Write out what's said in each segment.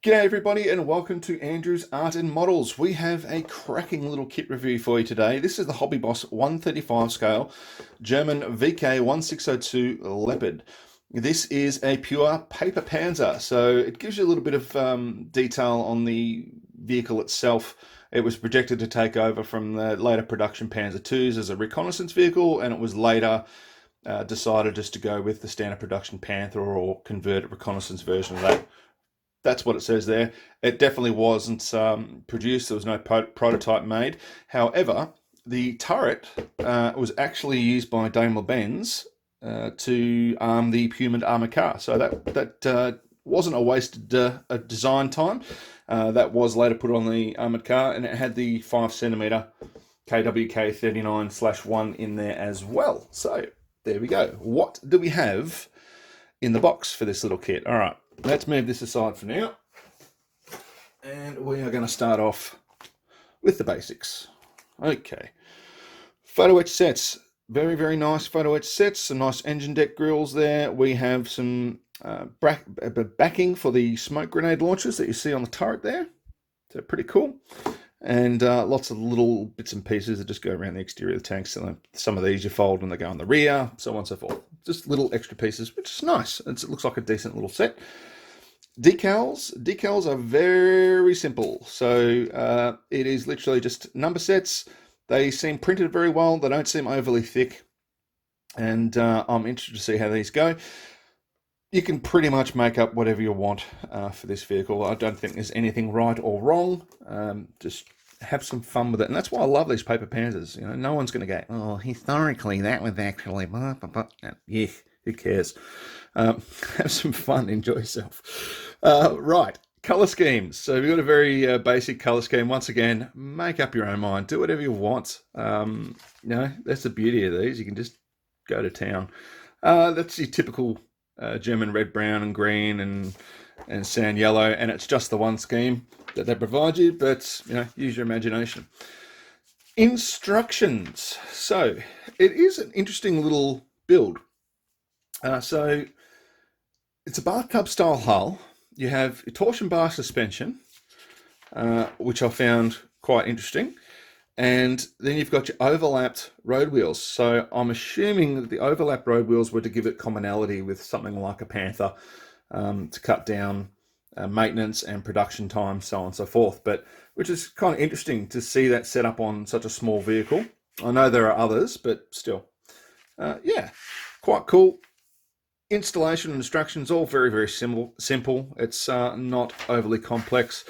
G'day everybody and welcome to Andrew's Art and Models. We have a cracking little kit review for you today. This is the Hobby Boss 135 scale German VK 1602 Leopard. This is a pure paper panzer, so it gives you a little bit of detail on the vehicle itself. It was projected to take over from the later production Panzer IIs as a reconnaissance vehicle, and it was later decided just to go with the standard production Panther or converted reconnaissance version of that. That's what it says there. It definitely wasn't produced. There was no prototype made. However, the turret was actually used by Daimler-Benz to arm the Pullman armored car. So that wasn't a wasted design time. That was later put on the armored car, and it had the 5 cm KWK 39/1 in there as well. So there we go. What do we have in the box for this little kit? All right. Let's move this aside for now, and we are going to start off with the basics. Okay, photo etch sets, very nice photo etch sets. Some nice engine deck grills there. We have some backing for the smoke grenade launchers that you see on the turret there. So pretty cool, and lots of little bits and pieces that just go around the exterior of the tanks. So some of these you fold and they go on the rear, so on and so forth. Just little extra pieces, which is nice. It looks like a decent little set. Decals are very simple. So it is literally just number sets. They seem printed very well. They don't seem overly thick. And I'm interested to see how these go. You can pretty much make up whatever you want for this vehicle. I don't think there's anything right or wrong. Just have some fun with it. And that's why I love these paper panzers. You know, no one's going to go, oh, historically, that was actually blah, blah, blah. Yeah, who cares? Have some fun, enjoy yourself. Right, color schemes. So we've got a very basic color scheme. Once again, make up your own mind. Do whatever you want. You know, that's the beauty of these. You can just go to town. That's your typical German red, brown, and green, and sand yellow, and it's just the one scheme that they provide you. But you know, use your imagination. Instructions. So it is an interesting little build. So it's a bathtub style hull. You have a torsion bar suspension, which I found quite interesting. And then you've got your overlapped road wheels. So I'm assuming that the overlapped road wheels were to give it commonality with something like a Panther, to cut down maintenance and production time, so on and so forth. But which is kind of interesting to see that set up on such a small vehicle. I know there are others, but still. Yeah, quite cool. Installation and instructions, all very simple. It's not overly complex,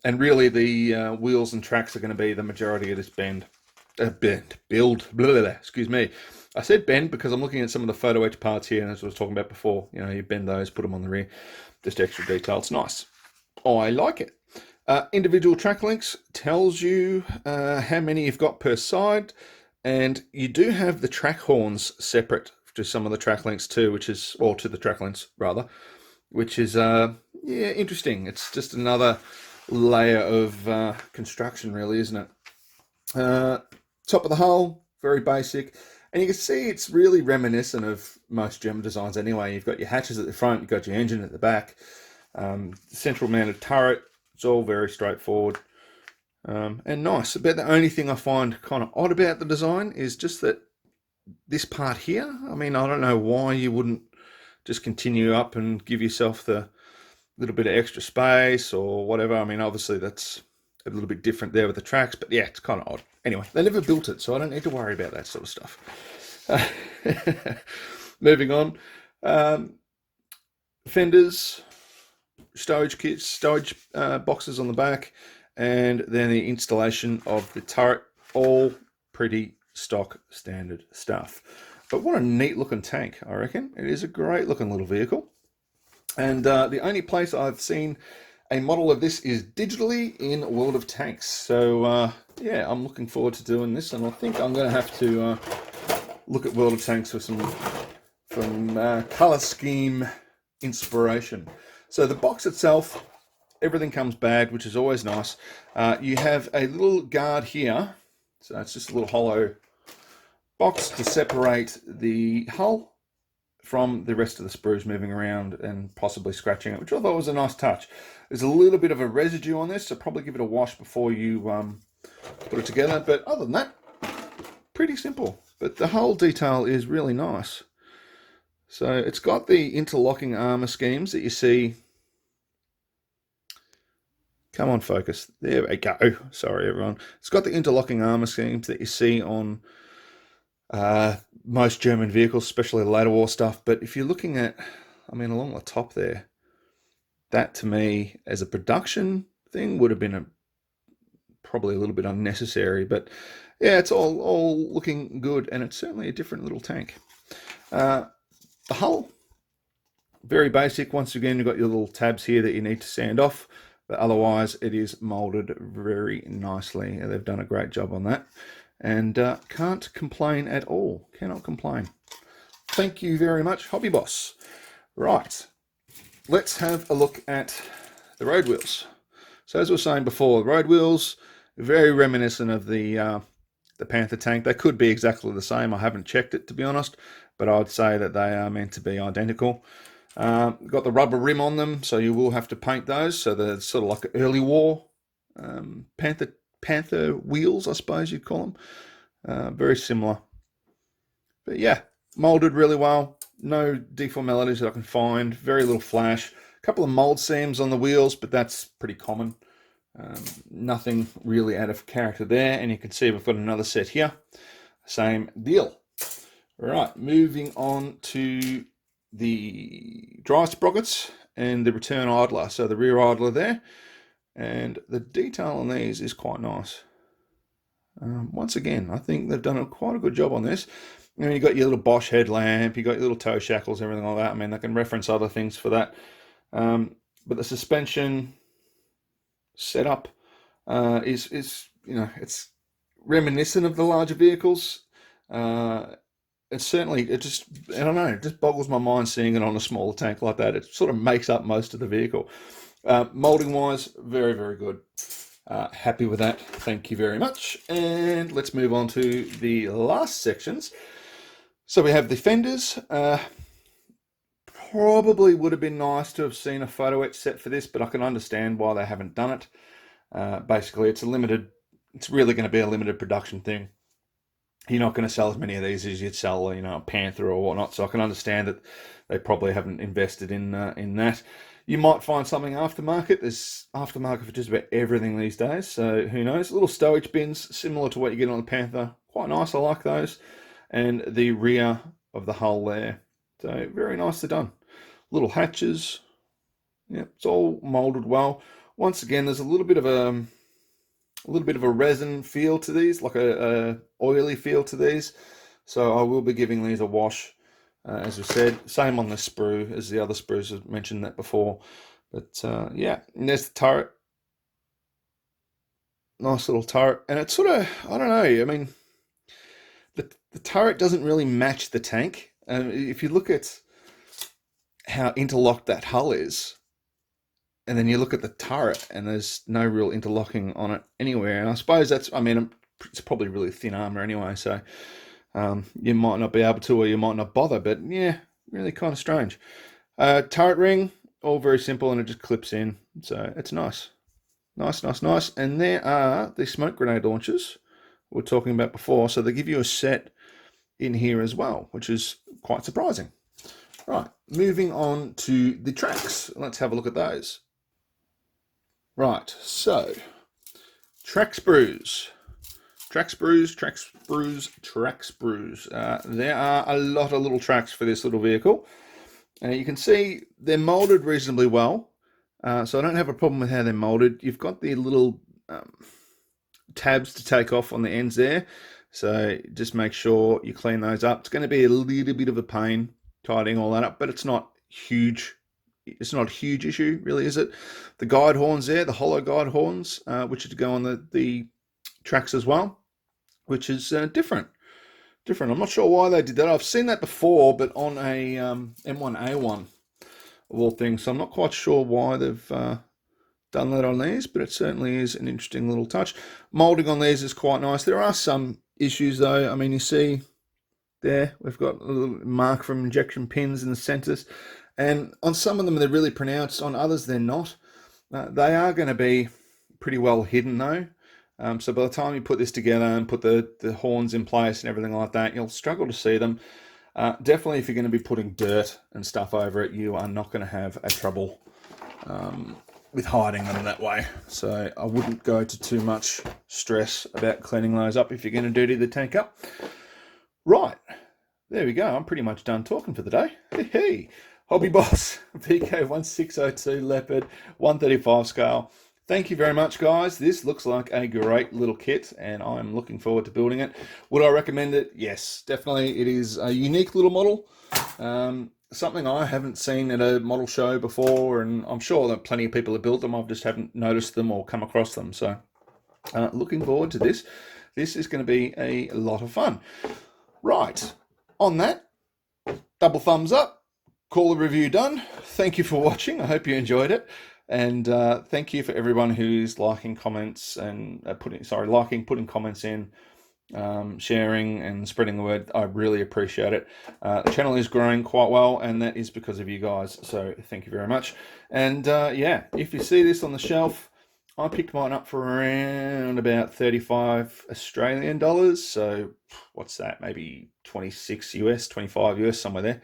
and really the wheels and tracks are going to be the majority of this build. Excuse me. I said bend because I'm looking at some of the photo etch parts here, and as I was talking about before, you know, you bend those, put them on the rear, just extra detail. It's nice. I like it. Individual track links tells you how many you've got per side, and you do have the track horns separate to some of the track links too, or to the track links rather, which is yeah, interesting. It's just another layer of construction, really, isn't it? Top of the hull, very basic, and you can see it's really reminiscent of most German designs anyway. You've got your hatches at the front, you've got your engine at the back, central mounted turret. It's all very straightforward and nice. But the only thing I find kind of odd about the design is just that this part here, I mean, I don't know why you wouldn't just continue up and give yourself the little bit of extra space or whatever. I mean, obviously that's a little bit different there with the tracks, but yeah, it's kind of odd. Anyway, they never built it, so I don't need to worry about that sort of stuff. Moving on. Fenders, storage kits, storage boxes on the back, and then the installation of the turret, all pretty stock standard stuff. But what a neat looking tank, I reckon. It is a great looking little vehicle. And the only place I've seen a model of this is digitally in World of Tanks. So yeah, I'm looking forward to doing this, and I think I'm going to have to look at World of Tanks for some color scheme inspiration. So the box itself, everything comes bagged, which is always nice. You have a little guard here. So it's just a little hollow box to separate the hull from the rest of the sprues moving around and possibly scratching it, which I thought was a nice touch. There's a little bit of a residue on this, so probably give it a wash before you put it together. But other than that, pretty simple. But the whole detail is really nice. So it's got the interlocking armor schemes that you see. Come on, focus. There we go. Sorry, everyone. It's got the interlocking armor schemes that you see on most German vehicles, especially the later war stuff. But if you're looking at, I mean, along the top there, that to me, as a production thing, would have been probably a little bit unnecessary. But yeah, it's all looking good, and it's certainly a different little tank. The hull, very basic. Once again, you've got your little tabs here that you need to sand off. But otherwise, it is molded very nicely. They've done a great job on that. And can't complain at all. Cannot complain. Thank you very much, Hobby Boss. Right, let's have a look at the road wheels. So as we were saying before, the road wheels, very reminiscent of the Panther tank. They could be exactly the same. I haven't checked it, to be honest, but I'd say that they are meant to be identical. Got the rubber rim on them, so you will have to paint those. So they're sort of like early war Panther wheels, I suppose you'd call them. Very similar. But yeah, molded really well. No deformalities that I can find. Very little flash. A couple of mold seams on the wheels, but that's pretty common. Nothing really out of character there. And you can see we've got another set here. Same deal. Right, moving on to the dry sprockets and the return idler. So the rear idler there. And the detail on these is quite nice. Once again, I think they've done quite a good job on this. You know, you've got your little Bosch headlamp, you've got your little toe shackles, everything like that. I mean, they can reference other things for that. But the suspension setup is you know, it's reminiscent of the larger vehicles. It's certainly, I don't know, it just boggles my mind seeing it on a smaller tank like that. It sort of makes up most of the vehicle. Molding wise, very, very good. Happy with that. Thank you very much. And let's move on to the last sections. So we have the fenders. Probably would have been nice to have seen a photo etch set for this, but I can understand why they haven't done it. Basically, it's really going to be a limited production thing. You're not going to sell as many of these as you'd sell, you know, a Panther or whatnot. So I can understand that they probably haven't invested in that. You might find something aftermarket. There's aftermarket for just about everything these days. So who knows? Little stowage bins, similar to what you get on the Panther. Quite nice. I like those. And the rear of the hull there. So very nicely done. Little hatches. Yeah, it's all molded well. Once again, there's a little bit of a resin feel to these, like a oily feel to these. So I will be giving these a wash, as we said. Same on the sprue as the other sprues. I've mentioned that before. But yeah, and there's the turret. Nice little turret. And it's sort of, I don't know, I mean, the turret doesn't really match the tank. If you look at how interlocked that hull is, and then you look at the turret, and there's no real interlocking on it anywhere. And I suppose that's, I mean, it's probably really thin armor anyway, so you might not be able to, or you might not bother. But yeah, really kind of strange. Turret ring, all very simple, and it just clips in. So it's nice. Nice. And there are the smoke grenade launchers we were talking about before. So they give you a set in here as well, which is quite surprising. Right, moving on to the tracks. Let's have a look at those. Right, so track sprues. There are a lot of little tracks for this little vehicle. You can see they're molded reasonably well, so I don't have a problem with how they're molded. You've got the little tabs to take off on the ends there, so just make sure you clean those up. It's going to be a little bit of a pain tidying all that up, but it's not huge. It's not a huge issue, really, is it? The guide horns there, the hollow guide horns, which are to go on the tracks as well, which is different. I'm not sure why they did that. I've seen that before, but on a M1A1 of all things. So I'm not quite sure why they've done that on these, but it certainly is an interesting little touch. Molding on these is quite nice. There are some issues though. I mean, you see there. We've got a little mark from injection pins in the centres. And on some of them, they're really pronounced. On others, they're not. They are going to be pretty well hidden, though. So by the time you put this together and put the horns in place and everything like that, you'll struggle to see them. Definitely, if you're going to be putting dirt and stuff over it, you are not going to have a trouble with hiding them that way. So I wouldn't go to too much stress about cleaning those up if you're going to dirty the tank up. Right, there we go. I'm pretty much done talking for the day. Hey, Hobby Boss, PK1602 Leopard, 135 scale. Thank you very much, guys. This looks like a great little kit, and I'm looking forward to building it. Would I recommend it? Yes, definitely. It is a unique little model. Something I haven't seen at a model show before, and I'm sure that plenty of people have built them. I just haven't noticed them or come across them. So looking forward to this. This is going to be a lot of fun. Right, on that, double thumbs up, call the review done. Thank you for watching. I hope you enjoyed it. And thank you for everyone who's liking comments and putting comments in, sharing and spreading the word. I really appreciate it. The channel is growing quite well, and that is because of you guys. So thank you very much. And yeah, if you see this on the shelf, I picked mine up for around about 35 Australian dollars. So what's that? Maybe 26 US, 25 US, somewhere there.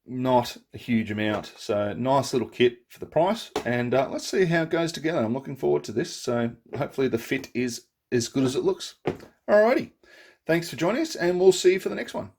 Not a huge amount. So nice little kit for the price. And let's see how it goes together. I'm looking forward to this. So hopefully the fit is as good as it looks. Alrighty. Thanks for joining us, and we'll see you for the next one.